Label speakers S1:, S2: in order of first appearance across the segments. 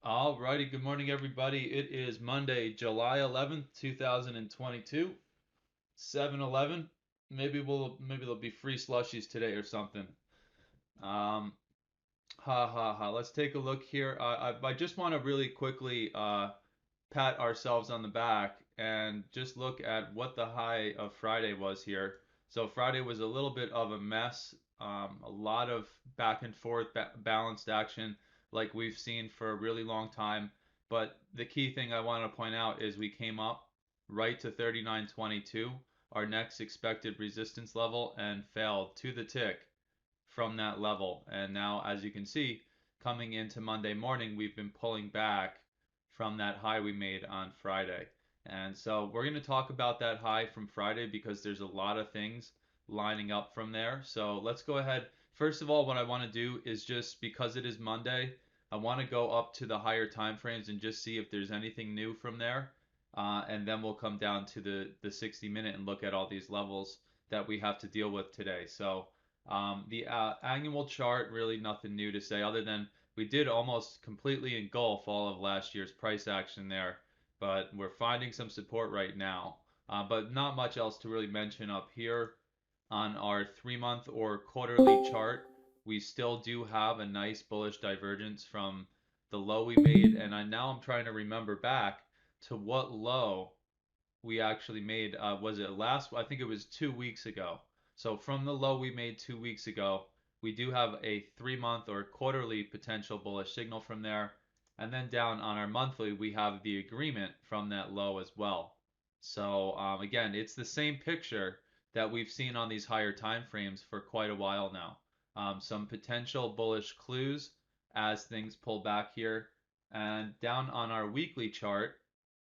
S1: Alrighty, good morning everybody. It is Monday, July 11th, 2022, 7-Eleven. Maybe there'll be free slushies today or something. Um, ha ha ha. Let's take a look here. I just want to really quickly pat ourselves on the back and just look at what the high of Friday was here. So Friday was a little bit of a mess. A lot of back and forth balanced action like we've seen for a really long time. But the key thing I want to point out is we came up right to 39.22, our next expected resistance level, and failed to the tick from that level. And now, as you can see, coming into Monday morning, we've been pulling back from that high we made on Friday. And so we're going to talk about that high from Friday because there's a lot of things lining up from there. So let's go ahead. First of all, what I want to do is just because it is Monday, I want to go up to the higher time frames and just see if there's anything new from there. And then we'll come down to the 60 minute and look at all these levels that we have to deal with today. So the annual chart, really nothing new to say other than we did almost completely engulf all of last year's price action there, but we're finding some support right now. But not much else to really mention up here on our 3 month or quarterly chart. We still do have a nice bullish divergence from the low we made, and now I'm trying to remember back to what low we actually made. Was it last? I think it was 2 weeks ago. So from the low we made 2 weeks ago, we do have a 3 month or quarterly potential bullish signal from there. And then down on our monthly, we have the agreement from that low as well. So again, it's the same picture that we've seen on these higher time frames for quite a while now. Some potential bullish clues as things pull back here. And down on our weekly chart,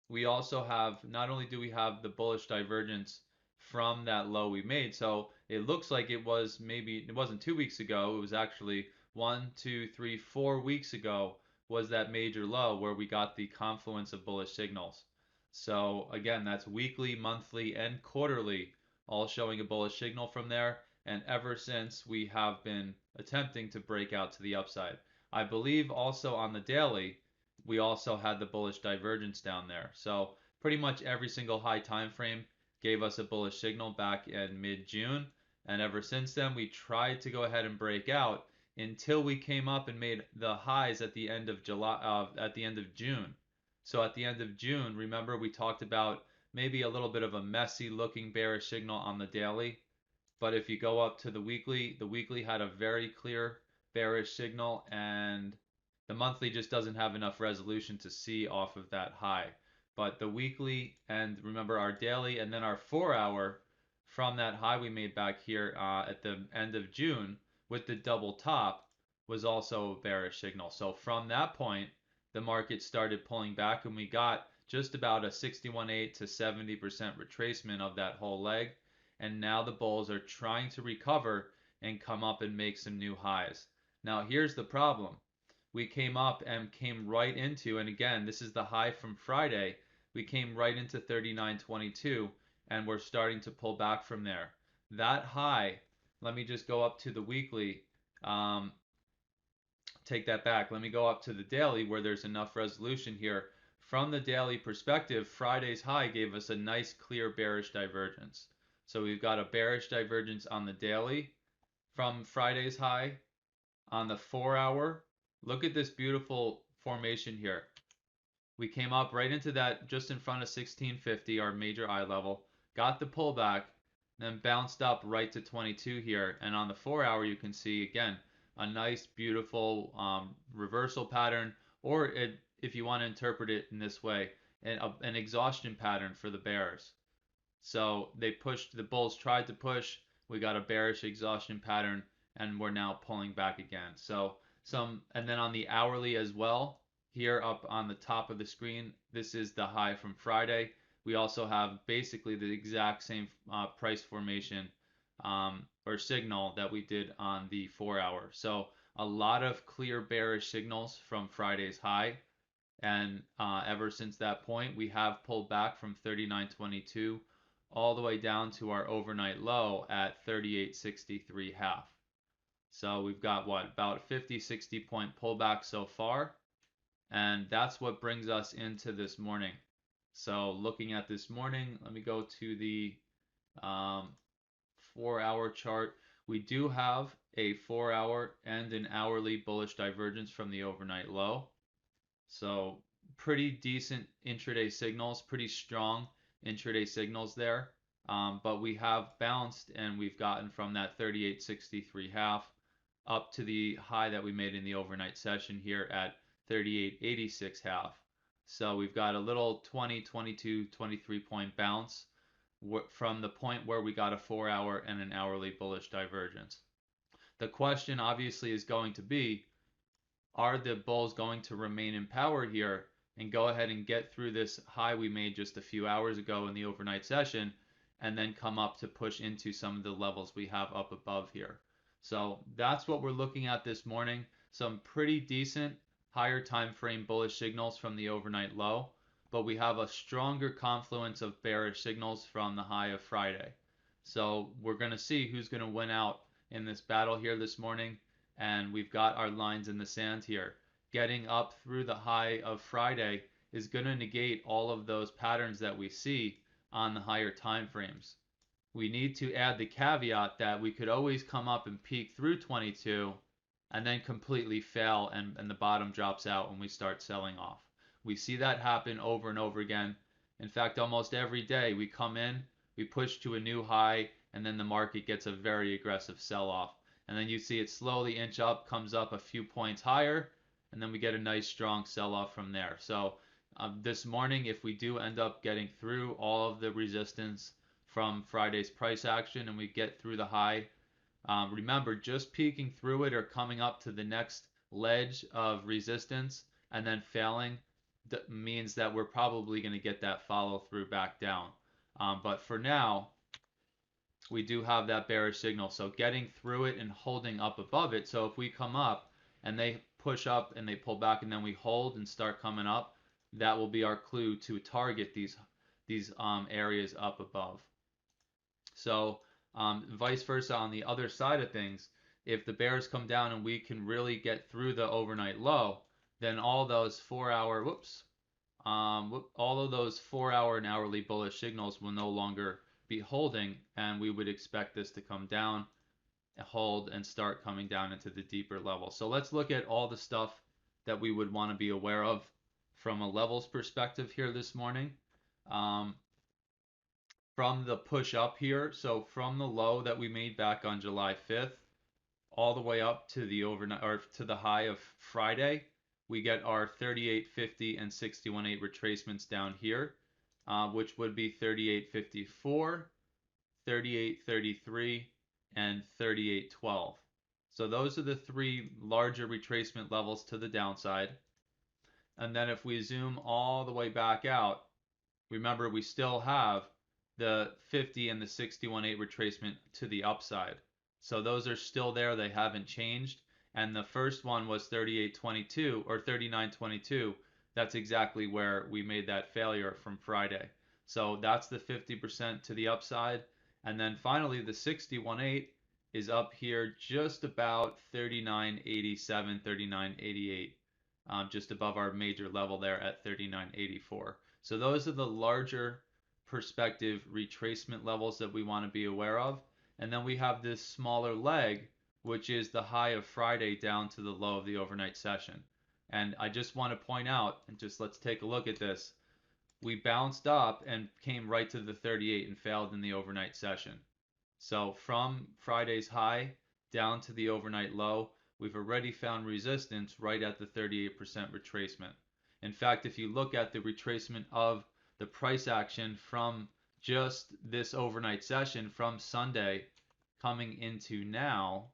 S1: we also have, not only do we have the bullish divergence from that low we made, so it looks like it wasn't 2 weeks ago, it was actually 1, 2, 3, 4 weeks ago was that major low where we got the confluence of bullish signals. So again, that's weekly, monthly, and quarterly, all showing a bullish signal from there. And ever since, we have been attempting to break out to the upside. I believe also on the daily, we also had the bullish divergence down there. So pretty much every single high time frame gave us a bullish signal back in mid-June, and ever since then we tried to go ahead and break out until we came up and made the highs at the end of June. So at the end of June, remember we talked about maybe a little bit of a messy looking bearish signal on the daily, but if you go up to the weekly had a very clear bearish signal, and the monthly just doesn't have enough resolution to see off of that high. But the weekly, and remember our daily, and then our 4 hour from that high we made back here at the end of June with the double top was also a bearish signal. So from that point, the market started pulling back, and we got just about a 61.8 to 70% retracement of that whole leg. And now the bulls are trying to recover and come up and make some new highs. Now here's the problem. We came up and came right into, and again, this is the high from Friday. We came right into 39.22, and we're starting to pull back from there. That high, let me just go up to the weekly. Um, Take that back. Let me go up to the daily where there's enough resolution here. From the daily perspective, Friday's high gave us a nice clear bearish divergence. So we've got a bearish divergence on the daily from Friday's high. On the 4 hour, look at this beautiful formation here. We came up right into that just in front of 1650, our major eye level, got the pullback, then bounced up right to 22 here. And on the 4 hour, you can see again a nice, beautiful reversal pattern, or if you want to interpret it in this way, an exhaustion pattern for the bears. So the bulls tried to push, we got a bearish exhaustion pattern, and we're now pulling back again. So and then on the hourly as well, here up on the top of the screen, this is the high from Friday. We also have basically the exact same price formation or signal that we did on the 4 hour. So a lot of clear bearish signals from Friday's high. And ever since that point, we have pulled back from 39.22 all the way down to our overnight low at 38.63 half. So we've got what, about 50, 60 point pullback so far. And that's what brings us into this morning. So looking at this morning, let me go to the um, 4-hour chart. We do have a 4-hour and an hourly bullish divergence from the overnight low. So pretty decent intraday signals, pretty strong intraday signals there. But we have bounced and we've gotten from that 38.63 half up to the high that we made in the overnight session here at 38.86 half. So we've got a little 20, 22, 23 point bounce from the point where we got a 4-hour and an hourly bullish divergence. The question obviously is going to be, are the bulls going to remain in power here and go ahead and get through this high we made just a few hours ago in the overnight session and then come up to push into some of the levels we have up above here? So that's what we're looking at this morning. Some pretty decent higher time frame bullish signals from the overnight low, but we have a stronger confluence of bearish signals from the high of Friday. So we're going to see who's going to win out in this battle here this morning. And we've got our lines in the sand here. Getting up through the high of Friday is going to negate all of those patterns that we see on the higher time frames. We need to add the caveat that we could always come up and peak through 22 and then completely fail and the bottom drops out when we start selling off. We see that happen over and over again. In fact, almost every day we come in, we push to a new high, and then the market gets a very aggressive sell-off. And then you see it slowly inch up, comes up a few points higher, and then we get a nice strong sell-off from there. So this morning, if we do end up getting through all of the resistance from Friday's price action and we get through the high, remember, just peeking through it or coming up to the next ledge of resistance and then failing means that we're probably going to get that follow through back down. But for now, we do have that bearish signal. So getting through it and holding up above it. So if we come up and they push up and they pull back and then we hold and start coming up, that will be our clue to target these areas up above. So vice versa on the other side of things, if the bears come down and we can really get through the overnight low, then all those 4-hour, all of those 4-hour and hourly bullish signals will no longer be holding, and we would expect this to come down, hold, and start coming down into the deeper level. So let's look at all the stuff that we would want to be aware of from a levels perspective here this morning. From the push up here, so from the low that we made back on July 5th, all the way up to the overnight or to the high of Friday, we get our 38.50 and 61.8 retracements down here, which would be 38.54, 38.33, and 38.12. So those are the three larger retracement levels to the downside. And then if we zoom all the way back out, remember we still have the 50 and the 61.8 retracement to the upside. So those are still there, they haven't changed. And the first one was 38.22 or 39.22. That's exactly where we made that failure from Friday. So that's the 50% to the upside. And then finally the 61.8 is up here just about 39.87, 39.88, just above our major level there at 39.84. So those are the larger perspective retracement levels that we want to be aware of. And then we have this smaller leg, which is the high of Friday down to the low of the overnight session. And I just want to point out, and just let's take a look at this. We bounced up and came right to the 38 and failed in the overnight session. So from Friday's high down to the overnight low, we've already found resistance right at the 38% retracement. In fact, if you look at the retracement of the price action from just this overnight session from Sunday coming into now,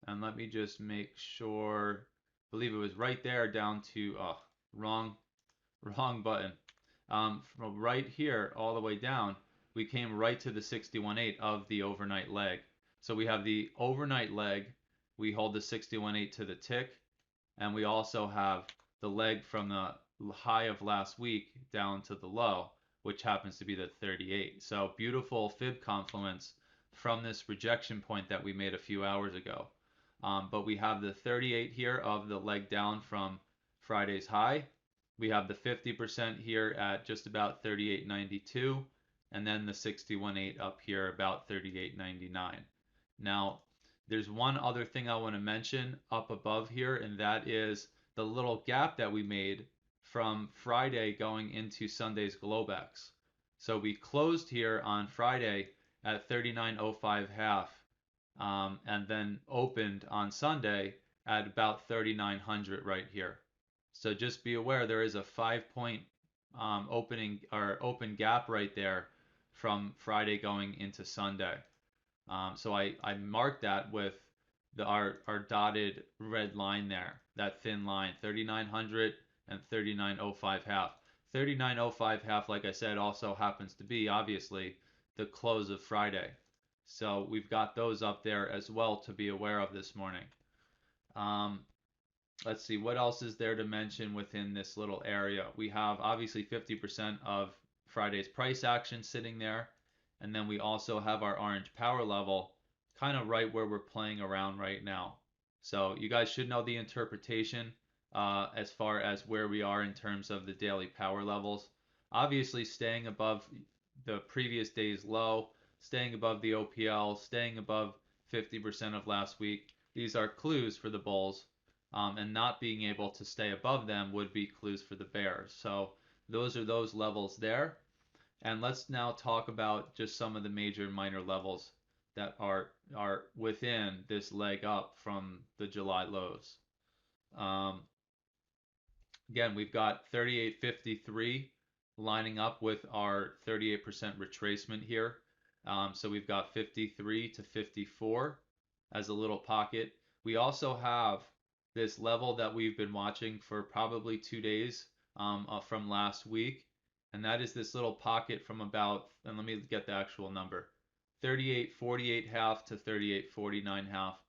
S1: and let me just make sure, I believe it was right there down to, wrong button. From right here all the way down, we came right to the 61.8 of the overnight leg. So we have the overnight leg, we hold the 61.8 to the tick, and we also have the leg from the high of last week down to the low, which happens to be the 38. So beautiful fib confluence from this rejection point that we made a few hours ago. But we have the 38 here of the leg down from Friday's high. We have the 50% here at just about 38.92, and then the 61.8 up here about 38.99. Now, there's one other thing I want to mention up above here, and that is the little gap that we made from Friday going into Sunday's Globex. So we closed here on Friday at 39.05 half, and then opened on Sunday at about 3900 right here. So just be aware there is a 5 point opening or open gap right there from Friday going into Sunday. So I marked that with our dotted red line there, that thin line, 3900 and 3905 half. 3905 half, like I said, also happens to be obviously the close of Friday. So we've got those up there as well to be aware of this morning. Um, let's see, what else is there to mention within this little area? We have obviously 50% of Friday's price action sitting there. And then we also have our orange power level kind of right where we're playing around right now. So you guys should know the interpretation as far as where we are in terms of the daily power levels. Obviously staying above the previous day's low, staying above the OPL, staying above 50% of last week. These are clues for the bulls, and not being able to stay above them would be clues for the bears. So those are those levels there. And let's now talk about just some of the major and minor levels that are within this leg up from the July lows. Um, Again, we've got 38.53 lining up with our 38% retracement here. So we've got 53 to 54 as a little pocket. We also have this level that we've been watching for probably 2 days from last week. And that is this little pocket from about, and let me get the actual number, 38.48 half to 38.49 half.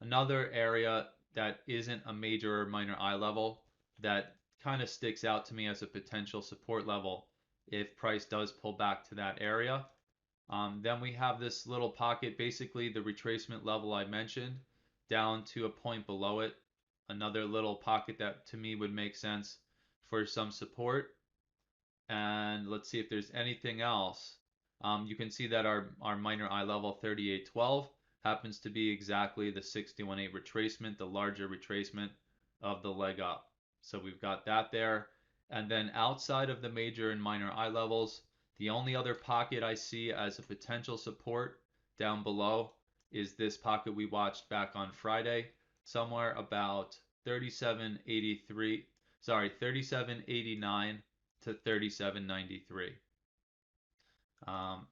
S1: Another area that isn't a major or minor eye level that kind of sticks out to me as a potential support level if price does pull back to that area. Then we have this little pocket, basically the retracement level I mentioned, down to a point below it. Another little pocket that to me would make sense for some support. And let's see if there's anything else. You can see that our minor eye level 38.12 happens to be exactly the 61.8 retracement, the larger retracement of the leg up. So we've got that there. And then outside of the major and minor eye levels, the only other pocket I see as a potential support down below is this pocket we watched back on Friday, somewhere about 37.83, sorry, 37.89 to 37.93.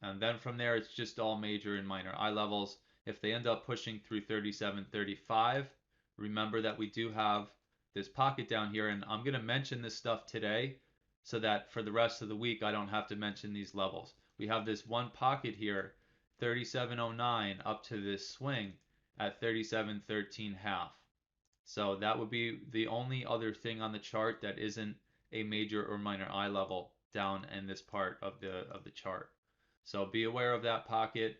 S1: And then from there, it's just all major and minor eye levels. If they end up pushing through 37.35, remember that we do have this pocket down here, and I'm going to mention this stuff today so that for the rest of the week I don't have to mention these levels. We have this one pocket here, 37.09 up to this swing at 37.13 half. So that would be the only other thing on the chart that isn't a major or minor eye level down in this part of the chart. So be aware of that pocket.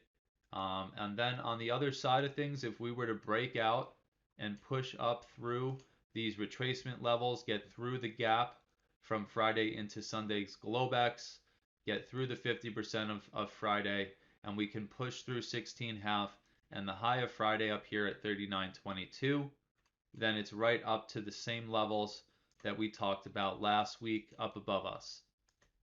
S1: And then on the other side of things, if we were to break out and push up through these retracement levels, get through the gap from Friday into Sunday's Globex, get through the 50% of Friday, and we can push through 16 half and the high of Friday up here at 39.22, then it's right up to the same levels that we talked about last week up above us.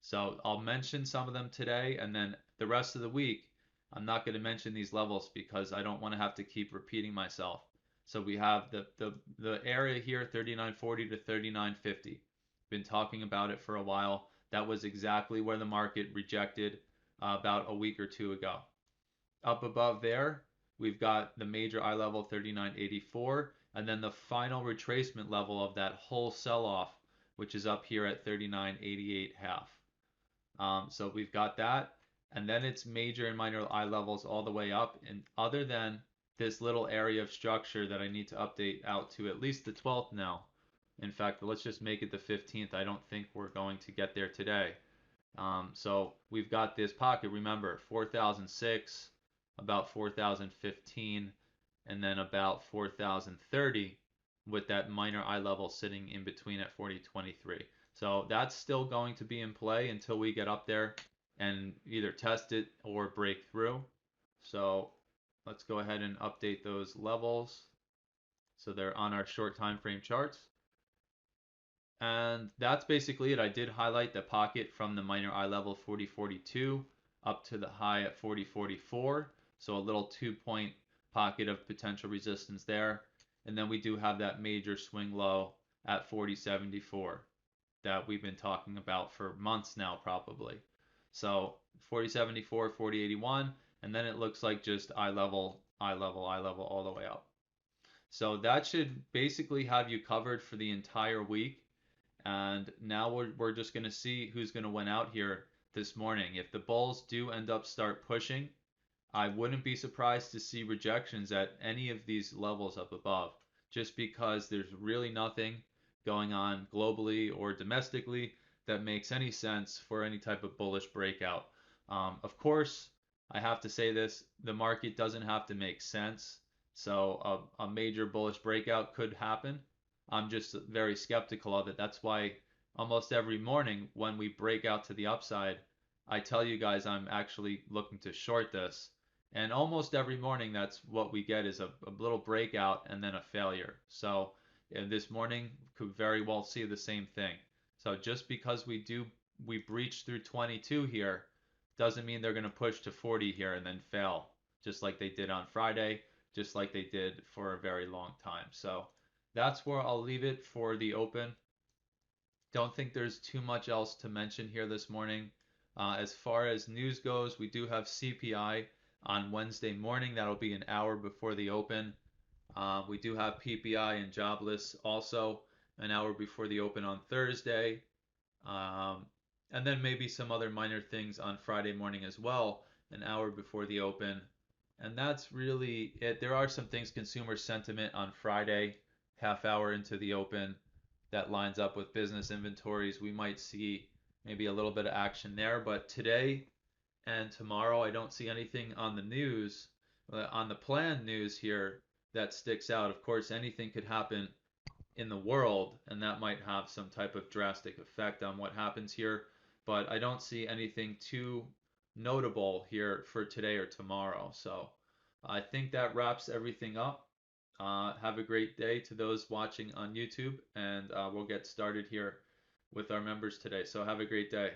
S1: So I'll mention some of them today, and then the rest of the week, I'm not going to mention these levels because I don't want to have to keep repeating myself. So we have the area here, 39.40 to 39.50. Been talking about it for a while. That was exactly where the market rejected about a week or two ago. Up above there, we've got the major eye level 39.84, and then the final retracement level of that whole sell-off, which is up here at 39.88 half. So we've got that, and then it's major and minor eye levels all the way up, and other than this little area of structure that I need to update out to at least the 12th now. In fact, let's just make it the 15th. I don't think we're going to get there today. So we've got this pocket, remember, 4,006, about 4,015, and then about 4,030 with that minor eye level sitting in between at 40.23. So that's still going to be in play until we get up there and either test it or break through. So let's go ahead and update those levels so they're on our short time frame charts. And that's basically it. I did highlight the pocket from the minor eye level 40.42 up to the high at 40.44. So a little 2-point pocket of potential resistance there. And then we do have that major swing low at 40.74 that we've been talking about for months now, probably. So 40.74, 40.81, and then it looks like just eye level, eye level, eye level all the way up. So that should basically have you covered for the entire week. And now we're just going to see who's going to win out here this morning. If the bulls do end up start pushing, I wouldn't be surprised to see rejections at any of these levels up above, just because there's really nothing going on globally or domestically that makes any sense for any type of bullish breakout. Of course, I have to say this, the market doesn't have to make sense. So a major bullish breakout could happen. I'm just very skeptical of it. That's why almost every morning when we break out to the upside, I tell you guys I'm actually looking to short this. And almost every morning, that's what we get is a little breakout and then a failure. So this morning could very well see the same thing. So just because we breach through 22 here, doesn't mean they're going to push to 40 here and then fail, just like they did on Friday, just like they did for a very long time. So that's where I'll leave it for the open. Don't think there's too much else to mention here this morning. As far as news goes, we do have CPI on Wednesday morning. That'll be an hour before the open. We do have PPI and jobless also an hour before the open on Thursday. And then maybe some other minor things on Friday morning as well, an hour before the open. And that's really it. There are some things, consumer sentiment on Friday, half hour into the open, that lines up with business inventories. We might see maybe a little bit of action there, but today and tomorrow I don't see anything on the news, on the planned news here that sticks out. Of course, anything could happen in the world, and that might have some type of drastic effect on what happens here, but I don't see anything too notable here for today or tomorrow. So I think that wraps everything up. Have a great day to those watching on YouTube, and we'll get started here with our members today. So have a great day.